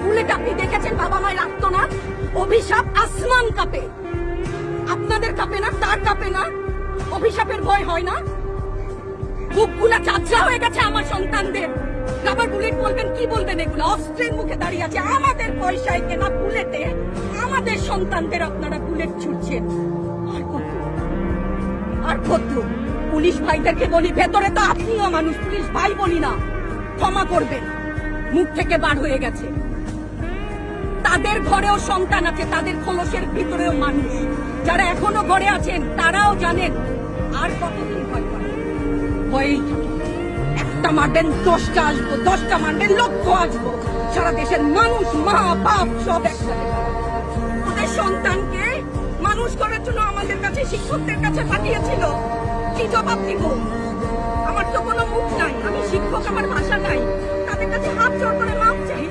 Bullet আপনি দেখেছেন বাবা মায় রাখতো না? অভিশাপ আসমান কাঁপে, আপনাদের কাঁপে না? তার কাঁপে না? অভিশাপের ভয় হয় না? বুকগুলা চাচা হয়ে গেছে আমার সন্তানদের। রাবার বুলেট বলবেন, কি বলবেন? এগুলো অস্ত্রের মুখে দাঁড়িয়ে আছে, আমাদের পয়সায় কেনা বুলেটে আমাদের সন্তানদের আপনারা বুলেট ছুটছেন। আর কত আর কত? পুলিশ ভাইদেরকে বলি, ভেতরে তো আপনিও মানুষ, পুলিশ ভাই বলি না, ক্ষমা করবেন, মুখ থেকে বার হয়ে গেছে। তাদের ঘরেও সন্তান আছে, তাদের খোলসের ভিতরেও মানুষ। যারা এখনো ঘরে আছেন তারাও জানেন আর কতদিন ভয় পাবেন। ভয়েই থাকে। একটা মারবেন 10টা আসবো, 10টা মারবেন লক্ষ আসবো। সারা দেশের মানুষ, মা বাপ সব একসাথে। ওদের সন্তানকে মানুষ করার জন্য আমাদের কাছে, শিক্ষকদের কাছে পাঠিয়েছিল। কি জবাব দিব? আমার তো কোনো মুখ নাই, আমি শিক্ষক, আমার ভাষা নাই। তাদের কাছে হাত জোড় করে মাপ চাই।